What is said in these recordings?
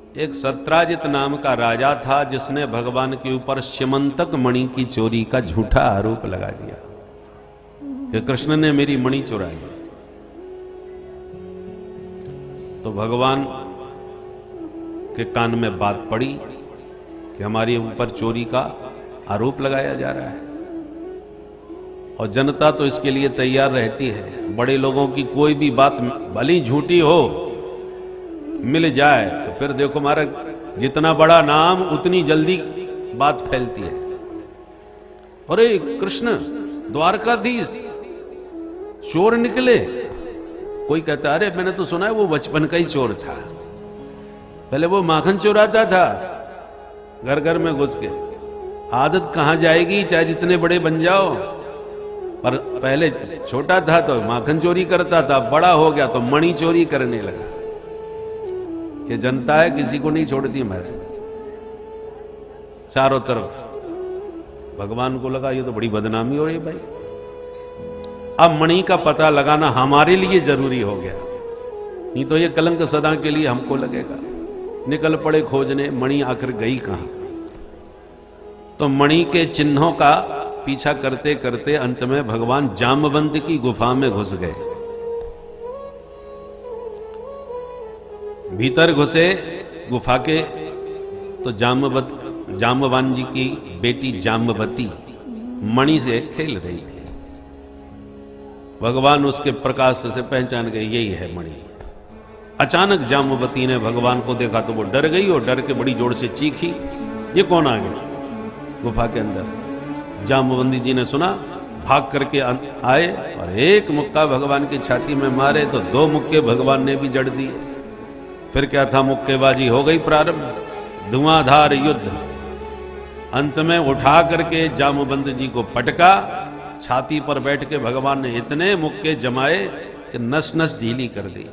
एक सत्राजित नाम का राजा था जिसने भगवान के ऊपर स्यमंतक मणि की चोरी का झूठा आरोप लगा दिया कि कृष्ण ने मेरी मणि चुराई। तो भगवान के कान में बात पड़ी कि हमारे ऊपर चोरी का आरोप लगाया जा रहा है, और जनता तो इसके लिए तैयार रहती है। बड़े लोगों की कोई भी बात भली झूठी हो मिल जाए तो फिर देखो महाराज, जितना बड़ा नाम उतनी जल्दी बात फैलती है। अरे कृष्ण द्वारकाधीश चोर निकले। कोई कहता अरे मैंने तो सुना है वो बचपन का ही चोर था, पहले वो माखन चुराता था घर घर में घुस के। आदत कहां जाएगी चाहे जितने बड़े बन जाओ, पर पहले छोटा था तो माखन चोरी करता था, बड़ा हो गया तो मणि चोरी करने लगा। ये जनता है किसी को नहीं छोड़ती हमारे चारों तरफ। भगवान को लगा ये तो बड़ी बदनामी हो रही भाई, अब मणि का पता लगाना हमारे लिए जरूरी हो गया, नहीं तो ये कलंक सदा के लिए हमको लगेगा। निकल पड़े खोजने, मणि आखिर गई कहां। तो मणि के चिन्हों का पीछा करते करते अंत में भगवान जामवंत की गुफा में घुस गए। भीतर घुसे गुफा के तो जामवान जी की बेटी जामवती मणि से खेल रही थी। भगवान उसके प्रकाश से पहचान गए यही है मणि। अचानक जामवती ने भगवान को देखा तो वो डर गई और डर के बड़ी जोर से चीखी, ये कौन आ गया गुफा के अंदर। जामवंती जी ने सुना, भाग करके आए और एक मुक्का भगवान की छाती में मारे तो दो मुक्के भगवान ने भी जड़ दिए। फिर क्या था, मुक्केबाजी हो गई प्रारंभ, धुआंधार युद्ध। अंत में उठा करके जामवंत जी को पटका, छाती पर बैठ के भगवान ने इतने मुक्के जमाए कि नस नस ढीली कर दी।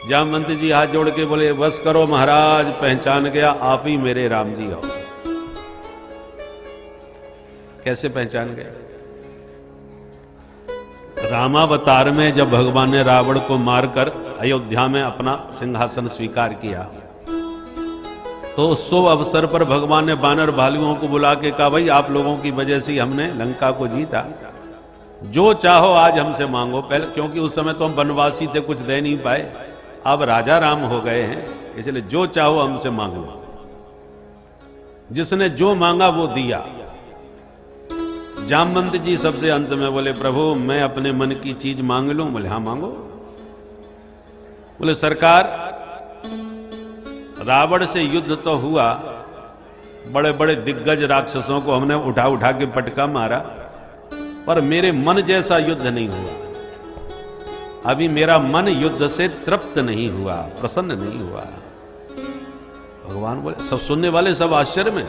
जामवंत जी हाथ जोड़ के बोले, बस करो महाराज, पहचान गया आप ही मेरे राम जी हो। कैसे पहचान गए? रामावतार में जब भगवान ने रावण को मारकर अयोध्या में अपना सिंहासन स्वीकार किया तो उस शुभ अवसर पर भगवान ने बानर भालुओं को बुला के कहा, भाई आप लोगों की वजह से हमने लंका को जीता, जो चाहो आज हमसे मांगो। पहले क्योंकि उस समय तो हम वनवासी थे, कुछ दे नहीं पाए, अब राजा राम हो गए हैं, इसलिए जो चाहो हमसे मांगो। जिसने जो मांगा वो दिया। जामवंत जी सबसे अंत में बोले, प्रभु मैं अपने मन की चीज मांग लूं? बोले हाँ मांगो। बोले सरकार, रावण से युद्ध तो हुआ, बड़े बड़े दिग्गज राक्षसों को हमने उठा उठा के पटका मारा, पर मेरे मन जैसा युद्ध नहीं हुआ। अभी मेरा मन युद्ध से तृप्त नहीं हुआ, प्रसन्न नहीं हुआ। भगवान बोले, सब सुनने वाले सब आश्चर्य में।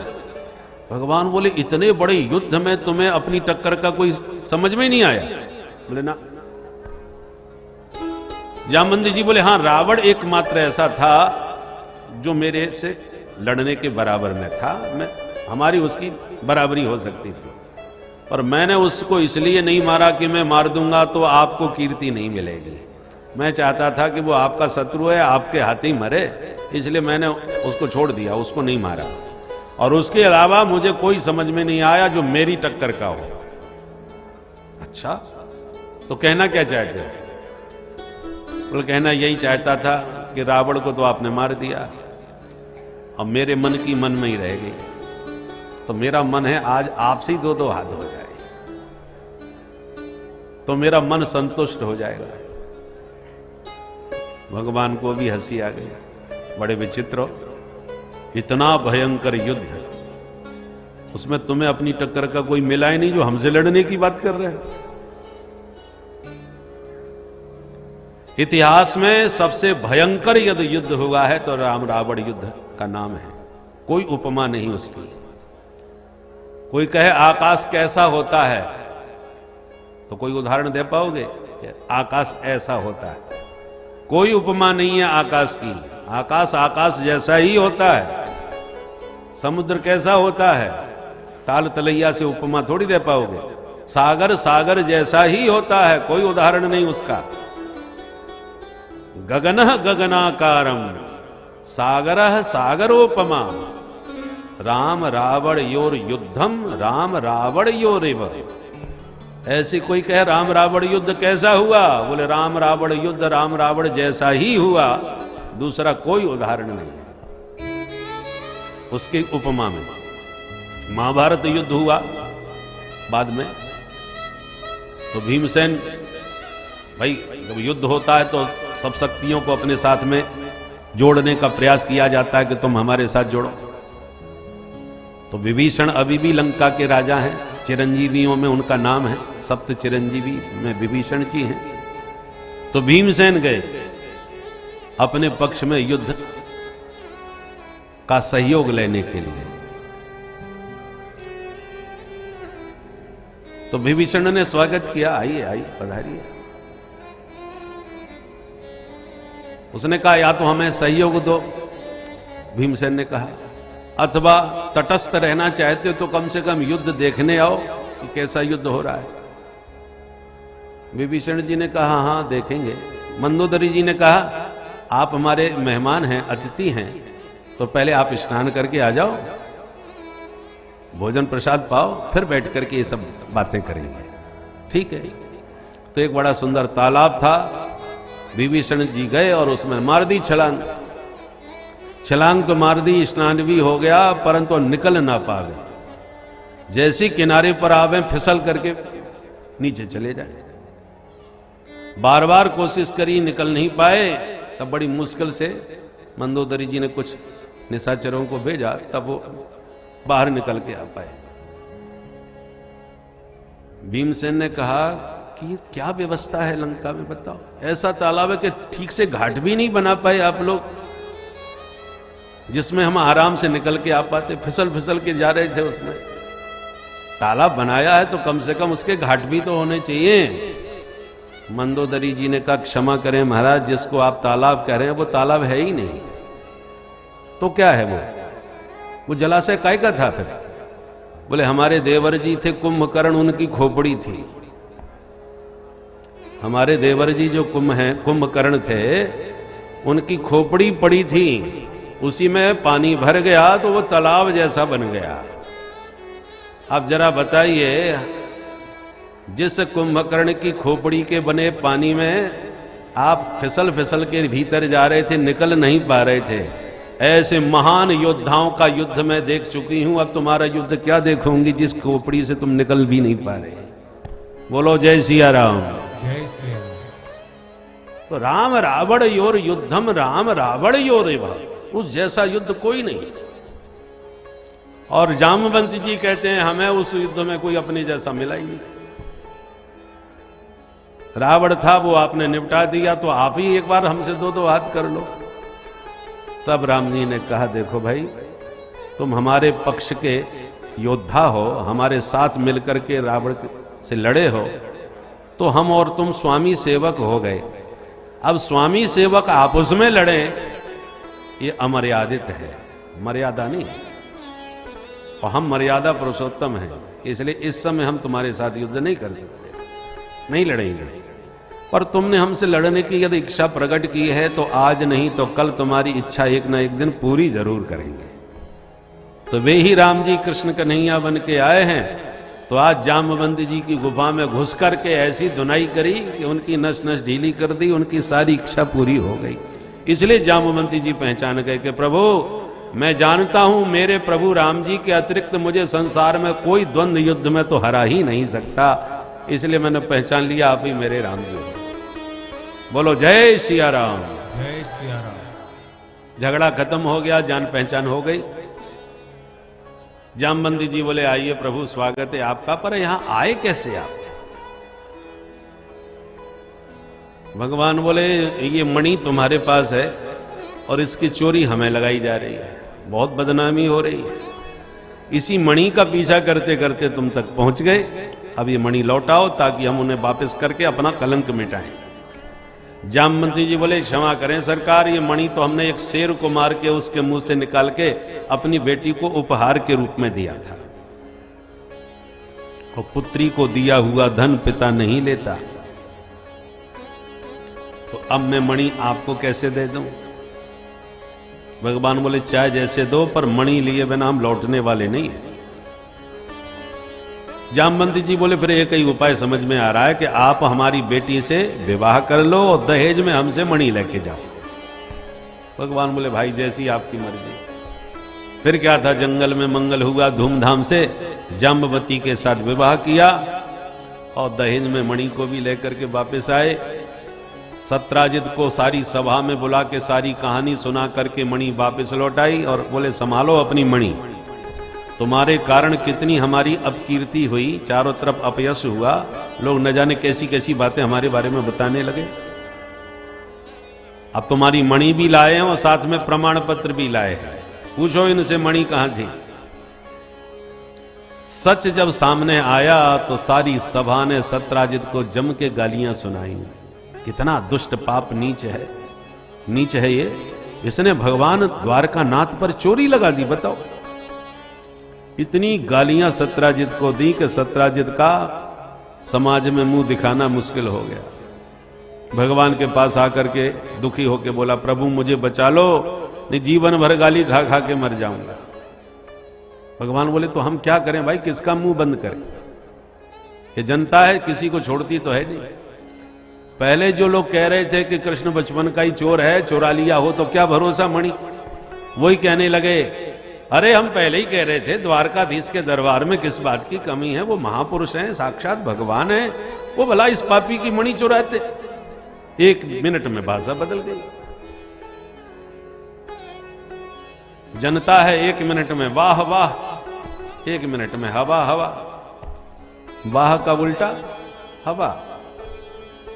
भगवान बोले, इतने बड़े युद्ध में तुम्हें अपनी टक्कर का कोई समझ में नहीं आया? बोले ना। जामवंत जी बोले, हाँ रावण एकमात्र ऐसा था जो मेरे से लड़ने के बराबर में था, मैं हमारी उसकी बराबरी हो सकती थी, पर मैंने उसको इसलिए नहीं मारा कि मैं मार दूंगा तो आपको कीर्ति नहीं मिलेगी। मैं चाहता था कि वो आपका शत्रु है, आपके हाथ ही मरे, इसलिए मैंने उसको छोड़ दिया, उसको नहीं मारा। और उसके अलावा मुझे कोई समझ में नहीं आया जो मेरी टक्कर का हो। अच्छा, तो कहना क्या चाहते हैं? तो कहना यही चाहता था कि रावण को तो आपने मार दिया, अब मेरे मन की मन में ही रह गई, तो मेरा मन है आज आपसे ही दो दो हाथ हो जाए तो मेरा मन संतुष्ट हो जाएगा। भगवान को भी हंसी आ गई। बड़े विचित्र हो, इतना भयंकर युद्ध, उसमें तुम्हें अपनी टक्कर का कोई मिला ही नहीं जो हमसे लड़ने की बात कर रहे हैं। इतिहास में सबसे भयंकर यदि युद्ध हुआ है तो राम रावण युद्ध का नाम है, कोई उपमा नहीं उसकी। कोई कहे आकाश कैसा होता है तो कोई उदाहरण दे पाओगे? आकाश ऐसा होता है, कोई उपमा नहीं है आकाश की। आकाश आकाश जैसा ही होता है। समुद्र कैसा होता है? ताल तलैया से उपमा थोड़ी दे पाओगे। सागर सागर जैसा ही होता है, कोई उदाहरण नहीं उसका। गगनः गगनाकारम सागरः सागरोपमा राम रावण योर युद्धम राम रावण योरेव। ऐसी कोई कहे राम रावण युद्ध कैसा हुआ, बोले राम रावण युद्ध राम रावण जैसा ही हुआ, दूसरा कोई उदाहरण नहीं है उसकी उपमा में। महाभारत युद्ध हुआ बाद में, तो भीमसेन, भाई जब युद्ध होता है तो सब शक्तियों को अपने साथ में जोड़ने का प्रयास किया जाता है कि तुम हमारे साथ जोड़ो। तो विभीषण अभी भी लंका के राजा हैं, चिरंजीवियों में उनका नाम है, सप्त चिरंजीवी में विभीषण जी हैं। तो भीमसेन गए अपने पक्ष में युद्ध का सहयोग लेने के लिए। तो विभीषण ने स्वागत किया, आइए आइए पधारिए। उसने कहा या तो हमें सहयोग दो, भीमसेन ने कहा, अथवा तटस्थ रहना चाहते हो तो कम से कम युद्ध देखने आओ कि कैसा युद्ध हो रहा है। विभीषण जी ने कहा हाँ देखेंगे। मंदोदरी जी ने कहा आप हमारे मेहमान हैं, अतिथि हैं, तो पहले आप स्नान करके आ जाओ, भोजन प्रसाद पाओ, फिर बैठ करके ये सब बातें करेंगे। ठीक है। तो एक बड़ा सुंदर तालाब था, विभीषण जी गए और उसमें मार दी छलांग। छलांग तो मार दी, स्नान भी हो गया, परंतु निकल ना पावे। जैसी किनारे पर आवे फिसल करके नीचे चले जाए। बार बार कोशिश करी, निकल नहीं पाए। तब बड़ी मुश्किल से मंदोदरी जी ने कुछ निशाचरों को भेजा, तब वो बाहर निकल के आ पाए। भीमसेन ने कहा कि क्या व्यवस्था है लंका में, बताओ। ऐसा तालाब है कि ठीक से घाट भी नहीं बना पाए आप लोग, जिसमें हम आराम से निकल के आ पाते। फिसल फिसल के जा रहे थे उसमें। तालाब बनाया है तो कम से कम उसके घाट भी तो होने चाहिए। मंदोदरी जी ने कहा क्षमा करें महाराज, जिसको आप तालाब कह रहे हैं वो तालाब है ही नहीं। तो क्या है वो जलाशय काय का था फिर? बोले हमारे देवर जी थे कुंभकर्ण, उनकी खोपड़ी थी। हमारे देवर जी जो कुंभकर्ण थे, उनकी खोपड़ी पड़ी थी, उसी में पानी भर गया तो वो तालाब जैसा बन गया। अब जरा बताइए, जिस कुंभकर्ण की खोपड़ी के बने पानी में आप फिसल फिसल के भीतर जा रहे थे, निकल नहीं पा रहे थे, ऐसे महान योद्धाओं का युद्ध मैं देख चुकी हूं। अब तुम्हारा युद्ध क्या देखूंगी जिस खोपड़ी से तुम निकल भी नहीं पा रहे। बोलो जय सिया राम। जय श्री राम। तो राम रावण योर युद्धम राम रावण योरेव, उस जैसा युद्ध कोई नहीं। और जामवंत जी कहते हैं हमें उस युद्ध में कोई अपने जैसा मिला ही नहीं। रावण था वो आपने निपटा दिया, तो आप ही एक बार हमसे दो हाथ कर लो। तब राम जी ने कहा देखो भाई, तुम हमारे पक्ष के योद्धा हो, हमारे साथ मिलकर के रावण से लड़े हो, तो हम और तुम स्वामी सेवक हो गए। अब स्वामी सेवक आपस में लड़े, ये अमर्यादित है, मर्यादा नहीं है। और हम मर्यादा पुरुषोत्तम हैं, इसलिए इस समय हम तुम्हारे साथ युद्ध नहीं कर सकते, नहीं लड़ेंगे। पर तुमने हमसे लड़ने की यदि इच्छा प्रकट की है तो आज नहीं तो कल तुम्हारी इच्छा एक ना एक दिन पूरी जरूर करेंगे। तो वे ही राम जी कृष्ण कन्हैया बन के आए हैं। तो आज जामवंत जी की गुफा में घुस करके ऐसी धुनाई करी कि उनकी नस नस ढीली कर दी, उनकी सारी इच्छा पूरी हो गई। इसलिए जामवंत जी पहचान गए कि प्रभु मैं जानता हूं मेरे प्रभु राम जी के अतिरिक्त मुझे संसार में कोई द्वंद्व युद्ध में तो हरा ही नहीं सकता, इसलिए मैंने पहचान लिया आप ही मेरे राम जी हो। बोलो जय सिया राम। जय सिया राम। झगड़ा खत्म हो गया, जान पहचान हो गई। जामवंत जी बोले आइए प्रभु स्वागत है आपका, पर यहां आए कैसे आप? भगवान बोले ये मणि तुम्हारे पास है और इसकी चोरी हमें लगाई जा रही है, बहुत बदनामी हो रही है। इसी मणि का पीछा करते करते तुम तक पहुंच गए। अब ये मणि लौटाओ ताकि हम उन्हें वापस करके अपना कलंक मिटाएं। जामवंत जी बोले क्षमा करें सरकार, ये मणि तो हमने एक शेर को मार के उसके मुंह से निकाल के अपनी बेटी को उपहार के रूप में दिया था, और पुत्री को दिया हुआ धन पिता नहीं लेता, तो अब मैं मणि आपको कैसे दे दूं? भगवान बोले चाहे जैसे दो, पर मणि लिए बिना हम लौटने वाले नहीं है। जामवंती जी बोले फिर एक ही उपाय समझ में आ रहा है कि आप हमारी बेटी से विवाह कर लो और दहेज में हमसे मणि लेके जाओ। भगवान बोले भाई जैसी आपकी मर्जी। फिर क्या था, जंगल में मंगल हुआ, धूमधाम से जाम्बवती के साथ विवाह किया और दहेज में मणि को भी लेकर के वापस आए। सत्राजित को सारी सभा में बुला के सारी कहानी सुना करके मणि वापस लौटाई और बोले संभालो अपनी मणि, तुम्हारे कारण कितनी हमारी अपकीर्ति हुई, चारों तरफ अपयश हुआ, लोग न जाने कैसी कैसी बातें हमारे बारे में बताने लगे। अब तुम्हारी मणि भी लाए हैं और साथ में प्रमाण पत्र भी लाए हैं, पूछो इनसे मणि कहां थी। सच जब सामने आया तो सारी सभा ने सत्राजित को जम के गालियां सुनाई। कितना दुष्ट पाप नीच है, नीच है ये। इसने भगवान द्वारकानाथ पर चोरी लगा दी, बताओ। इतनी गालियां सत्राजित को दी कि सत्राजित का समाज में मुंह दिखाना मुश्किल हो गया। भगवान के पास आकर के दुखी होके बोला प्रभु मुझे बचा लो, नहीं जीवन भर गाली खा खा के मर जाऊंगा। भगवान बोले तो हम क्या करें भाई, किसका मुंह बंद करें? ये जनता है, किसी को छोड़ती तो है नहीं। पहले जो लोग कह रहे थे कि कृष्ण बचपन का ही चोर है, चुरा लिया हो तो क्या भरोसा मणि, वही कहने लगे अरे हम पहले ही कह रहे थे द्वारकाधीश के दरबार में किस बात की कमी है, वो महापुरुष हैं, साक्षात भगवान है, वो भला इस पापी की मणि चुराते। एक मिनट में भाषा बदल गई। जनता है, एक मिनट में वाह वाह, एक मिनट में हवा हवा। वाह का उल्टा हवा,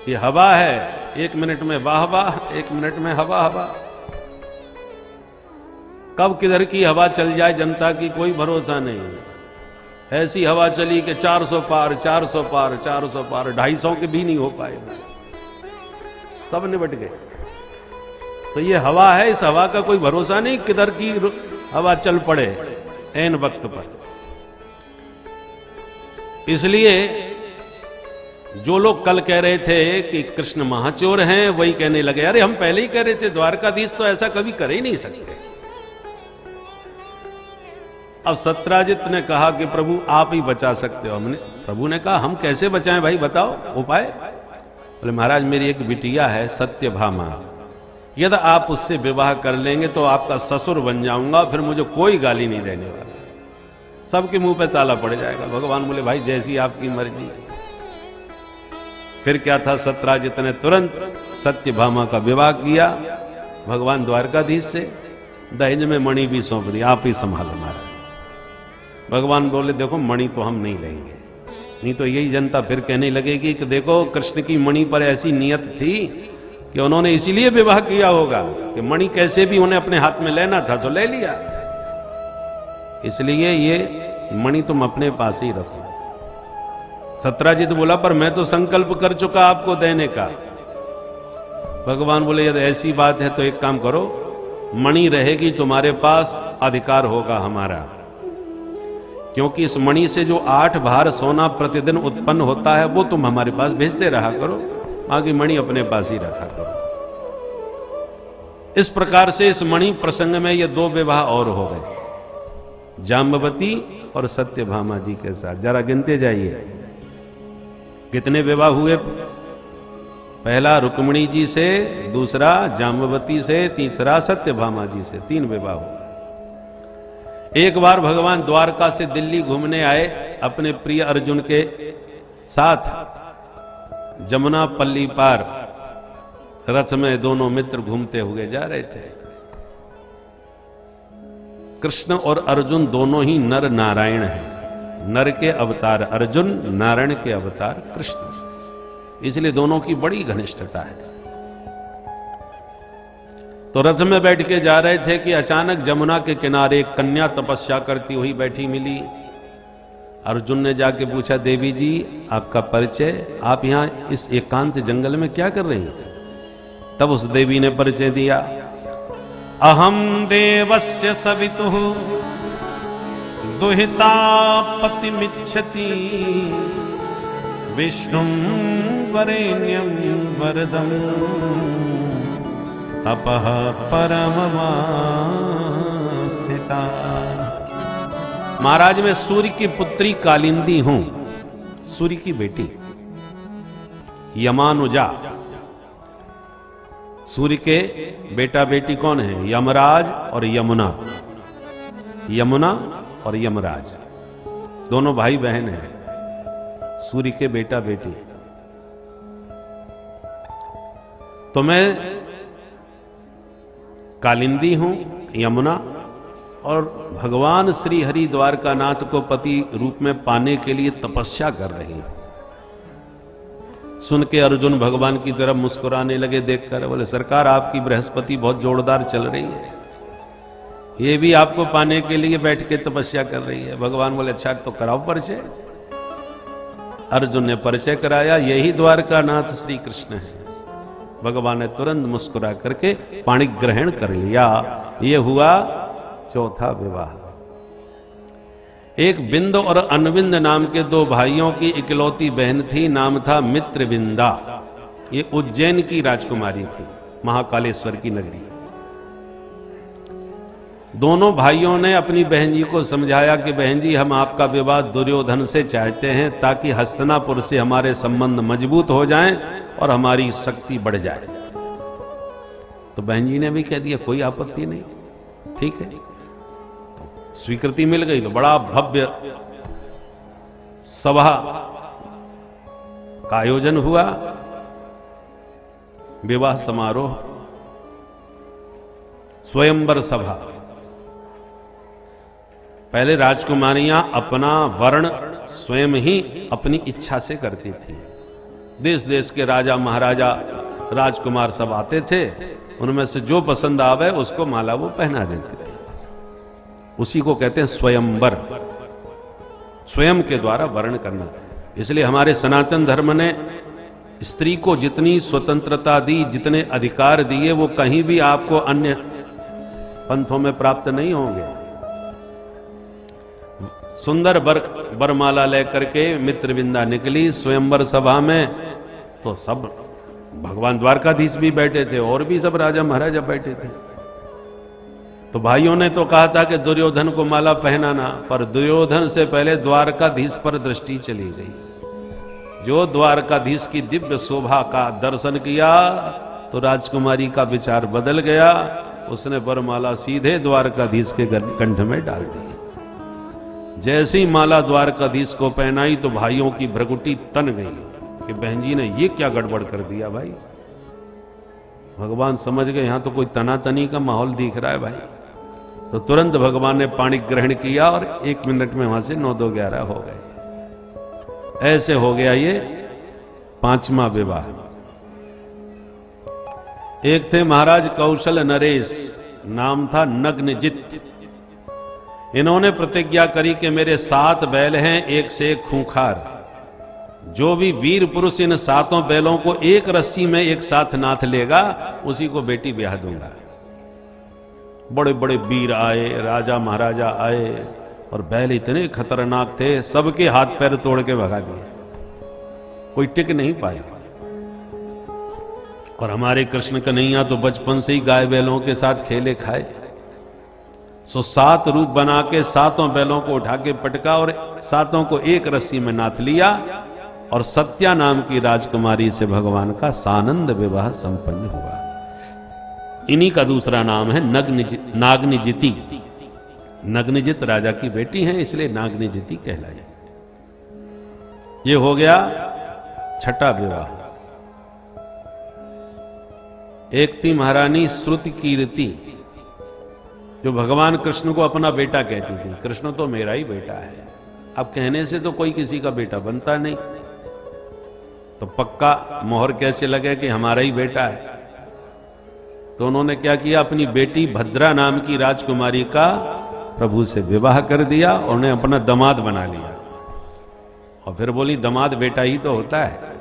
ये हवा है, एक मिनट में वाह वाह, एक मिनट में हवा हवा। कब किधर की हवा चल जाए जनता की कोई भरोसा नहीं। ऐसी हवा चली कि 400 पार 400 पार 400 पार, 250 के भी नहीं हो पाए, सब निबट गए। तो ये हवा है, इस हवा का कोई भरोसा नहीं, किधर की हवा चल पड़े ऐन वक्त पर। इसलिए जो लोग कल कह रहे थे कि कृष्ण महाचोर हैं, वही कहने लगे अरे हम पहले ही कह रहे थे द्वारकाधीश तो ऐसा कभी कर ही नहीं सकते। अब सत्राजित ने कहा कि प्रभु आप ही बचा सकते हो। हमने प्रभु ने कहा हम कैसे बचाएं भाई, बताओ उपाय। बोले महाराज मेरी एक बिटिया है सत्यभामा, यदि आप उससे विवाह कर लेंगे तो आपका ससुर बन जाऊंगा, फिर मुझे कोई गाली नहीं देने वाला, सबके मुंह पे ताला पड़ जाएगा। भगवान बोले भाई जैसी आपकी मर्जी। फिर क्या था, सत्राजित ने तुरंत सत्यभामा का विवाह किया भगवान द्वारकाधीश से, दहेज में मणि भी सौंप दी, आप ही संभालो महाराज। भगवान बोले देखो मणि तो हम नहीं लेंगे, नहीं तो यही जनता फिर कहने लगेगी कि देखो कृष्ण की मणि पर ऐसी नियत थी कि उन्होंने इसीलिए विवाह किया होगा कि मणि कैसे भी उन्हें अपने हाथ में लेना था तो ले लिया, इसलिए ये मणि तुम अपने पास ही रखो। सत्राजित बोला पर मैं तो संकल्प कर चुका आपको देने का। भगवान बोले यदि ऐसी बात है तो एक काम करो, मणि रहेगी तुम्हारे पास, अधिकार होगा हमारा, क्योंकि इस मणि से जो 8 भार सोना प्रतिदिन उत्पन्न होता है वो तुम हमारे पास भेजते रहा करो, बाकी मणि अपने पास ही रखा करो। इस प्रकार से इस मणि प्रसंग में ये 2 विवाह और हो गए, जाम्बवती और सत्यभामा जी के साथ। जरा गिनते जाइए कितने विवाह हुए। पहला रुक्मिणी जी से, दूसरा जाम्बवती से, तीसरा सत्यभामा जी से, 3 विवाह हुए। एक बार भगवान द्वारका से दिल्ली घूमने आए अपने प्रिय अर्जुन के साथ, जमुना पल्ली पार रथ में दोनों मित्र घूमते हुए जा रहे थे। कृष्ण और अर्जुन दोनों ही नर नारायण हैं, नर के अवतार अर्जुन, नारायण के अवतार कृष्ण, इसलिए दोनों की बड़ी घनिष्ठता है। तो रथ में बैठ के जा रहे थे कि अचानक जमुना के किनारे एक कन्या तपस्या करती हुई बैठी मिली। अर्जुन ने जाके पूछा देवी जी आपका परिचय, आप यहां इस एकांत जंगल में क्या कर रही हैं? तब उस देवी ने परिचय दिया, अहम देवस्य सवितुः दुहिता पतिमिच्छति विष्णुं वरेण्यं वरदम् अपः परममा स्थिता। महाराज मैं सूर्य की पुत्री कालिंदी हूं, सूर्य की बेटी यमानुजा। सूर्य के बेटा बेटी कौन है? यमराज और यमुना। यमुना और यमराज दोनों भाई बहन हैं, सूर्य के बेटा बेटी। तो मैं कालिंदी हूं, यमुना, और भगवान श्री हरि द्वारकानाथ को पति रूप में पाने के लिए तपस्या कर रही हूं। सुन के अर्जुन भगवान की तरफ मुस्कुराने लगे देखकर, बोले सरकार आपकी बृहस्पति बहुत जोरदार चल रही है, ये भी आपको पाने के लिए बैठ के तपस्या कर रही है। भगवान बोले अच्छा तो कराओ परिचय। अर्जुन ने परिचय कराया, यही द्वारकानाथ श्री कृष्ण है। भगवान ने तुरंत मुस्कुरा करके पाणी ग्रहण कर लिया। यह हुआ चौथा विवाह। एक बिंद और अनविंद नाम के दो भाइयों की इकलौती बहन थी, नाम था मित्रविंदा। ये उज्जैन की राजकुमारी थी, महाकालेश्वर की नगरी। दोनों भाइयों ने अपनी बहन जी को समझाया कि बहन जी हम आपका विवाह दुर्योधन से चाहते हैं ताकि हस्तिनापुर से हमारे संबंध मजबूत हो जाएं और हमारी शक्ति बढ़ जाए। तो बहन जी ने भी कह दिया कोई आपत्ति नहीं, ठीक है। स्वीकृति मिल गई तो बड़ा भव्य सभा का आयोजन हुआ, विवाह समारोह, स्वयंवर सभा। पहले राजकुमारियां अपना वर्ण स्वयं ही अपनी इच्छा से करती थी। देश देश के राजा महाराजा राजकुमार सब आते थे, उनमें से जो पसंद आवे उसको माला वो पहना देते थे। उसी को कहते हैं स्वयंवर, स्वयं के द्वारा वर्ण करना। इसलिए हमारे सनातन धर्म ने स्त्री को जितनी स्वतंत्रता दी, जितने अधिकार दिए, वो कहीं भी आपको अन्य पंथों में प्राप्त नहीं होंगे। सुंदर बरमाला लेकर के मित्रविंदा निकली स्वयंवर सभा में, तो सब भगवान द्वारकाधीश भी बैठे थे और भी सब राजा महाराजा बैठे थे। तो भाइयों ने तो कहा था कि दुर्योधन को माला पहनाना, पर दुर्योधन से पहले द्वारकाधीश पर दृष्टि चली गई। जो द्वारकाधीश की दिव्य शोभा का दर्शन किया तो राजकुमारी का विचार बदल गया। उसने वरमाला सीधे द्वारकाधीश के कंठ में डाल दी। जैसी माला द्वारकाधीश को पहनाई तो भाइयों की भ्रकुटी तन गई कि बहन जी ने ये क्या गड़बड़ कर दिया भाई। भगवान समझ गए यहां तो कोई तनातनी का माहौल दिख रहा है भाई। तो तुरंत भगवान ने पाणी ग्रहण किया और 1 मिनट में वहां से 9-2-11 हो गए। ऐसे हो गया ये 5वां विवाह। एक थे महाराज कौशल नरेश, नाम था नग्नजित। इन्होंने प्रतिज्ञा करी कि मेरे 7 बैल हैं, एक से एक खूंखार। जो भी वीर पुरुष इन 7 बैलों को एक रस्सी में एक साथ नाथ लेगा उसी को बेटी ब्याह दूंगा। बड़े बड़े वीर आए, राजा महाराजा आए, और बैल इतने खतरनाक थे सबके हाथ पैर तोड़ के भगा दिए, कोई टिक नहीं पाया। और हमारे कृष्ण कन्हैया तो बचपन से ही गाय बैलों के साथ खेले खाए। सो 7 रूप बना के 7 बैलों को उठा के पटका और 7 को एक रस्सी में नाथ लिया, और सत्या नाम की राजकुमारी से भगवान का सानंद विवाह संपन्न हुआ। इन्हीं का दूसरा नाम है नागनिजिति। नग्नजित राजा की बेटी हैं, इसलिए नागनिजिति कहलाई। ये हो गया 6ठा विवाह। एक थी महारानी श्रुति कीर्ति, जो भगवान कृष्ण को अपना बेटा कहती थी। कृष्ण तो मेरा ही बेटा है, अब कहने से तो कोई किसी का बेटा बनता नहीं, तो पक्का मोहर कैसे लगे कि हमारा ही बेटा है। तो उन्होंने क्या किया, अपनी बेटी भद्रा नाम की राजकुमारी का प्रभु से विवाह कर दिया और उन्हें अपना दामाद बना लिया। और फिर बोली दामाद बेटा ही तो होता है।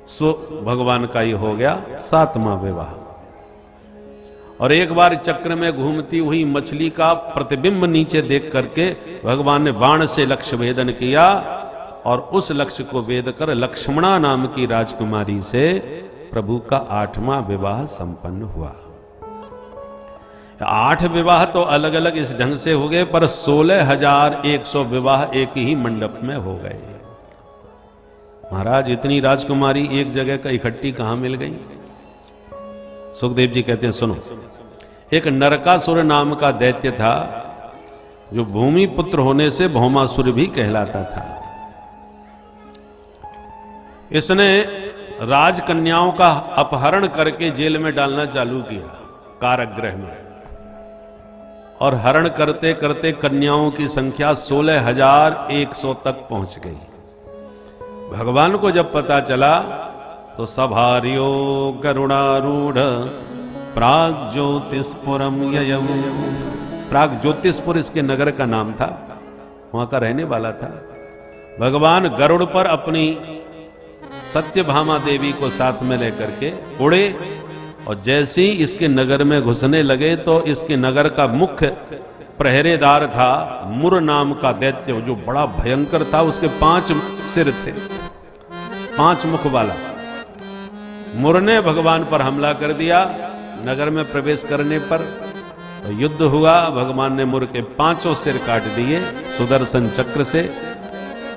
सो भगवान का ही हो गया 7वां विवाह। और एक बार चक्र में घूमती हुई मछली का प्रतिबिंब नीचे देख करके भगवान ने बाण से लक्ष्य भेदन किया, और उस लक्ष्य को वेद कर लक्ष्मणा नाम की राजकुमारी से प्रभु का 8वां विवाह संपन्न हुआ। 8 विवाह तो अलग अलग इस ढंग से हो गए, पर 16,100 विवाह एक ही मंडप में हो गए। महाराज, इतनी राजकुमारी एक जगह का इकट्ठी कहां मिल गई? सुखदेव जी कहते हैं, सुनो। एक नरकासुर नाम का दैत्य था, जो भूमि पुत्र होने से भौमासुर भी कहलाता था। इसने राजकन्याओं का अपहरण करके जेल में डालना चालू किया, कारागृह में। और हरण करते करते कन्याओं की संख्या 16,100 तक पहुंच गई। भगवान को जब पता चला तो सभार्यो करुणारूढ़ प्राग ज्योतिषपुरम ययौ। प्राग ज्योतिषपुर इसके नगर का नाम था, वहां का रहने वाला था। भगवान गरुड़ पर अपनी सत्यभामा देवी को साथ में लेकर के उड़े, और जैसे ही इसके नगर में घुसने लगे तो इसके नगर का मुख्य पहरेदार था मुर नाम का दैत्य, जो बड़ा भयंकर था। उसके 5 सिर थे, 5 मुख वाला। मुर ने भगवान पर हमला कर दिया। नगर में प्रवेश करने पर तो युद्ध हुआ। भगवान ने मुर के 5 सिर काट दिए सुदर्शन चक्र से,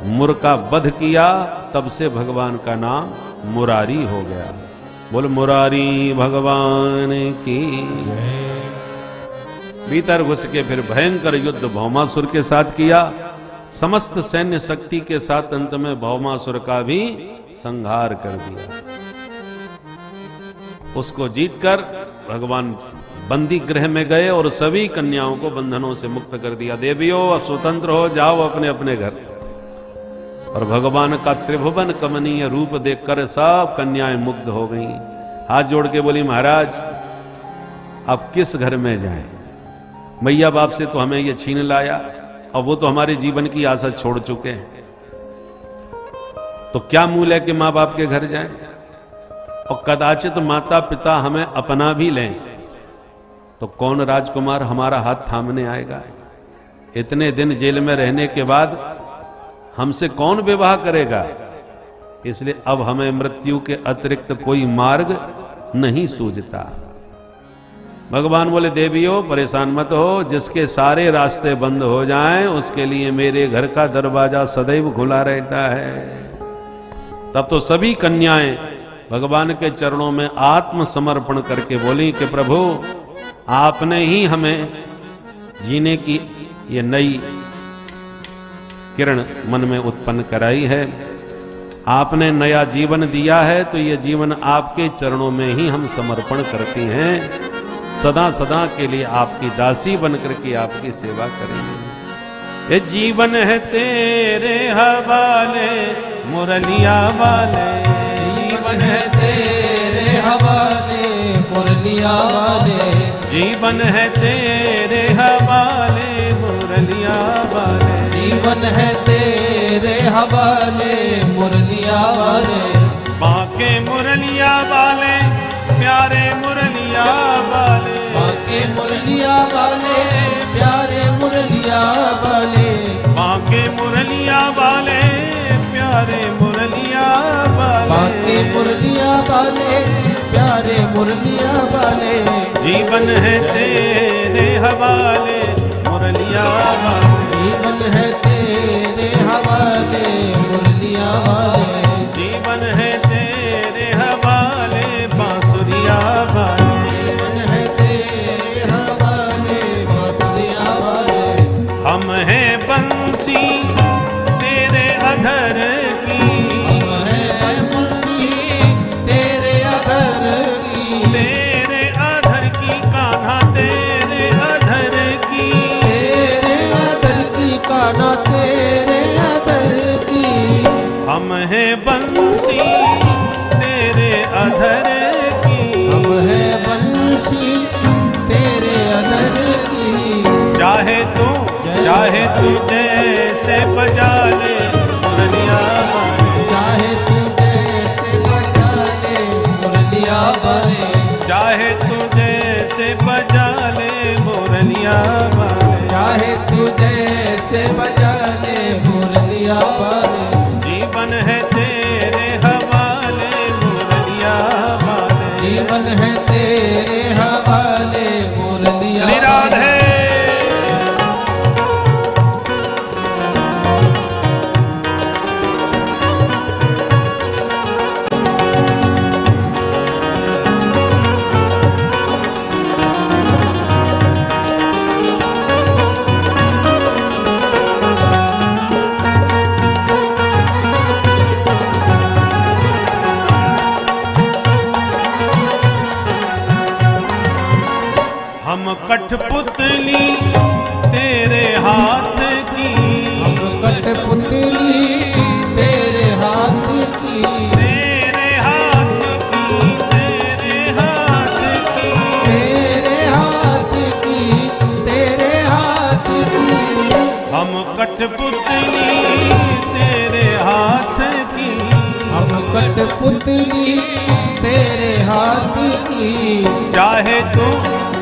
मुर का वध किया। तब से भगवान का नाम मुरारी हो गया। बोल मुरारी भगवान की। भीतर घुस के फिर भयंकर युद्ध भौमासुर के साथ किया। समस्त सैन्य शक्ति के साथ अंत में भौमासुर का भी संहार कर दिया। उसको जीतकर भगवान बंदी गृह में गए और सभी कन्याओं को बंधनों से मुक्त कर दिया। देवियों, अब स्वतंत्र हो जाओ अपने अपने घर। और भगवान का त्रिभुवन कमनीय रूप देखकर सब कन्याएं मुग्ध हो गईं। हाथ जोड़ के बोली, महाराज अब किस घर में जाएं? मैया बाप से तो हमें ये छीन लाया, और वो तो हमारे जीवन की आशा छोड़ चुके हैं। तो क्या मूल है कि माँ बाप के घर जाएं? और कदाचित माता पिता हमें अपना भी लें तो कौन राजकुमार हमारा हाथ थामने आएगा? इतने दिन जेल में रहने के बाद हमसे कौन विवाह करेगा? इसलिए अब हमें मृत्यु के अतिरिक्त कोई मार्ग नहीं सूझता। भगवान बोले, देवियों परेशान मत हो, जिसके सारे रास्ते बंद हो जाएं उसके लिए मेरे घर का दरवाजा सदैव खुला रहता है। तब तो सभी कन्याएं भगवान के चरणों में आत्मसमर्पण करके बोली कि प्रभु, आपने ही हमें जीने की ये नई किरण मन में उत्पन्न कराई है। आपने नया जीवन दिया है, तो ये जीवन आपके चरणों में ही हम समर्पण करती हैं। सदा सदा के लिए आपकी दासी बनकर के आपकी सेवा करेंगे। ये जीवन है तेरे हवाले मुरलिया वाले। जीवन है तेरे हवाले मुरलिया वाले। जीवन है तेरे हवाले मुरलिया वाले। जीवन है तेरे हवाले मुरलिया वाले। बाके मुरलिया वाले प्यारे मुरलिया वाले। बाके मुरलिया वाले प्यारे मुरलिया वाले। बाके मुरलिया वाले प्यारे मुरलिया वाले। बाके मुरलिया वाले प्यारे मुरलिया वाले। जीवन है तेरे हवाले मुरलिया वाले। जीवन है तेरे हवाले मुरलिया वाले। जीवन है तेरे हवाले बांसुरिया वाले। जीवन है तेरे हवाले बांसुरिया वाले। हम हैं बंसी तेरे अधर की। हम हैं बंसी तेरे अधर की। तेरे अधर की कान्हा तेरे अधर की। तेरे अधर की कान्हा तेरे अधर की। हम हैं बंसी तेरे अधर की। हम हैं बंसी तेरे अधर की। चाहे तू जैसे बजा ले मुरलिया वाले। चाहे तू जैसे बजा ले मुरलिया वाले। चाहे तू जैसे बजा ले मुरलिया वाले। चाहे तू जैसे बजा ले मुरलिया वाले। जीवन है तेरे हवाले मुरलिया वाले। हम कठपुतली तेरे हाथ की, हम कठपुतली तेरे हाथ की, तेरे हाथ की, तेरे हाथ की, तेरे हाथ की, तेरे हाथ की। हम कठपुतली तेरे हाथ की, हम कठपुतली तेरे हाथ की।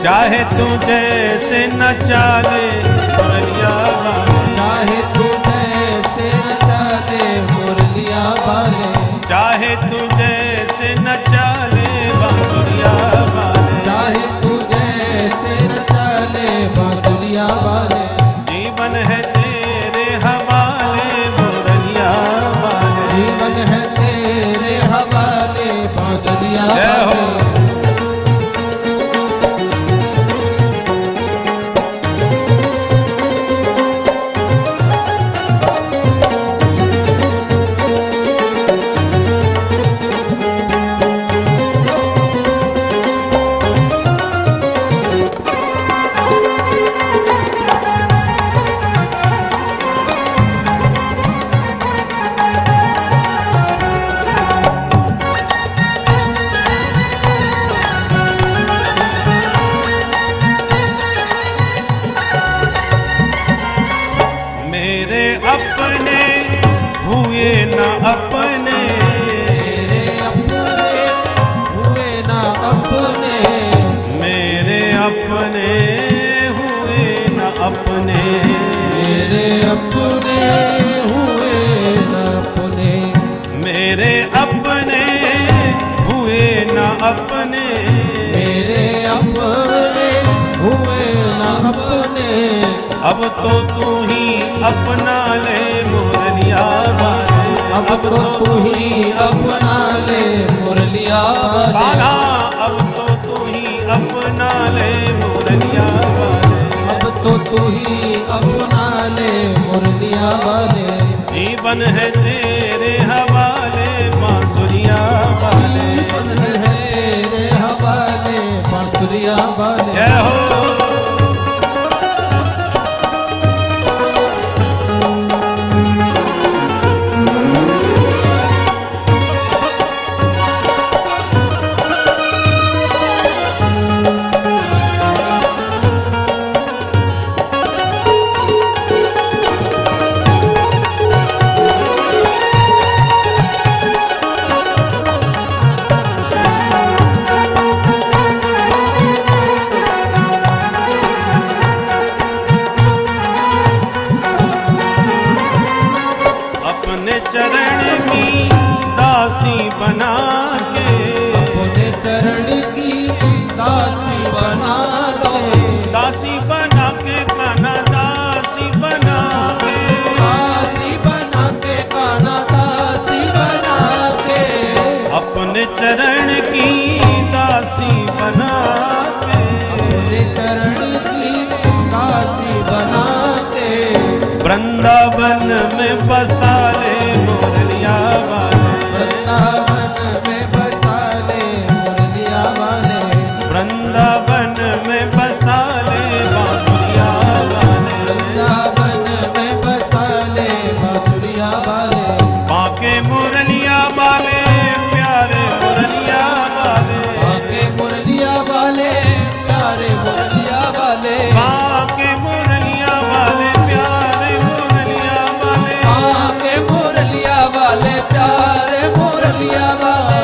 चाहे तू जैसे न चाले मुरलिया वाले, चाहे तू जैसे न चाले मुरलिया वाले, चाहे तू जैसे न चाले बांसुरिया वाले, चाहे तू जैसे न चाले बांसुरिया वाले। जीवन है तेरे हवाले मुरलिया वाले, जीवन है तेरे हवाले बांसुरिया जय हो। वाले। अपने हुए न अपने, मेरे अपने हुए ना अपने, मेरे अपने हुए न अपने, मेरे अपने हुए ना अपने, मेरे अपने हुए न अपने, मेरे अपने हुए ना अपने। अब तो तू ही अपना ले मुरलिया वाले, अब तो तू ही अपना ले मुरलिया वाले, बाला अब तो तू ही अपना ले मुरलिया वाले, अब तो तू ही अपना ले मुरलिया वाले। जीवन है तेरे हवाले बांसुरिया वाले, जीवन है तेरे हवाले बांसुरिया वाले। जय हो। अपने चरण की दासी बना के, अपने चरण की दासी बना दे, दासी बना के काना दासी बना के, दासी बना के काना दासी बना के। अपने चरण की दासी बना के, अपने चरण की दासी बना के। वृंदावन में बसा ले मुरलिया वाले, वृंदावन में बसा ले मुरलिया वाले, वृंदावन में बसा ले बांसुरिया वाले, वृंदावन में बसा ले बांसुरिया वाले। बांके मुरलिया वाले प्यारे मुरलिया वाले, बांके मुरलिया वाले प्यारे मुरलिया वाले, बांके मुरलिया वाले प्यारे मुरलिया वाले, बांके मुरलिया वाले प्यारे मुरलिया वाले।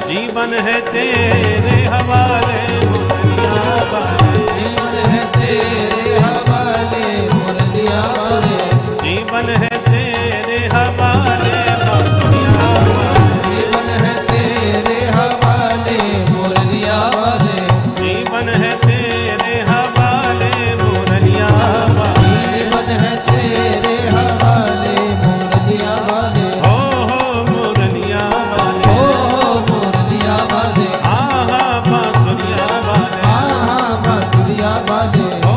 जीवन है तेरे हवाले मुरलिया वाले, जीवन है तेरे हवाले मुरलिया वाले, जीवन है तेरे हवाले बांसुरिया वाले, जीवन है तेरे हवाले मुरलिया वाले, जीवन है तेरे हवाले मुरलिया वाले, जीवन है तेरे हवाले मुरलिया वाले। हो मुरलिया वाले, ओ मुरलिया वाले, आहा बांसुरिया वाले, आहा बांसुरिया वाले, हो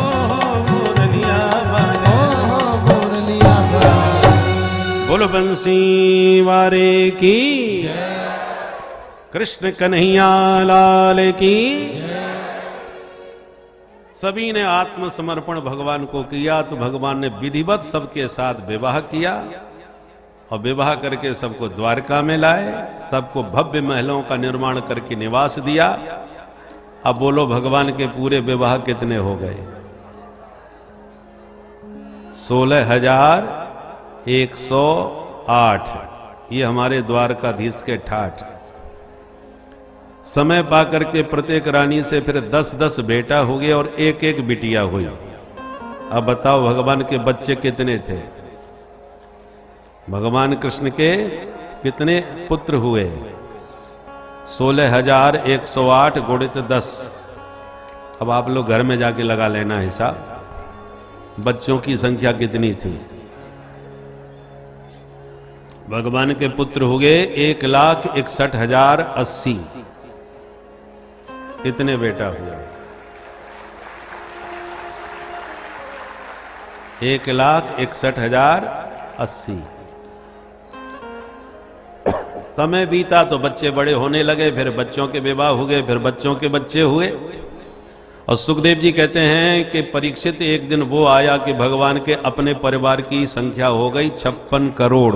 मुरलिया वाले। ओ मुरलिया वाले। बोलो बंसी वारे की, कृष्ण कन्हैया लाल की। सभी ने आत्मसमर्पण भगवान को किया तो भगवान ने विधिवत सबके साथ विवाह किया और विवाह करके सबको द्वारका में लाए, सबको भव्य महलों का निर्माण करके निवास दिया। अब बोलो भगवान के पूरे विवाह कितने हो गए? 16,108। ये हमारे द्वारकाधीश के ठाठ। समय पा करके प्रत्येक रानी से फिर 10-10 बेटा हो गए और एक एक बिटिया हुई। अब बताओ भगवान के बच्चे कितने थे? भगवान कृष्ण के कितने पुत्र हुए? 16,108 गुणित 10। अब आप लोग घर में जाके लगा लेना हिसाब, बच्चों की संख्या कितनी थी। भगवान के पुत्र हो गए 1,61,080। कितने बेटा हुए? 1,61,080। समय बीता तो बच्चे बड़े होने लगे, फिर बच्चों के विवाह हो गए, फिर बच्चों के बच्चे हुए। और सुखदेव जी कहते हैं कि परीक्षित एक दिन वो आया कि भगवान के अपने परिवार की संख्या हो गई 56 करोड़।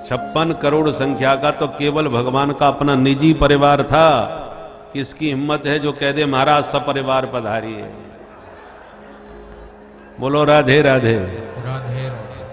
56 करोड़ संख्या का तो केवल भगवान का अपना निजी परिवार था। किसकी हिम्मत है जो कह दे महाराज सपरिवार पधारिए। बोलो राधे राधे।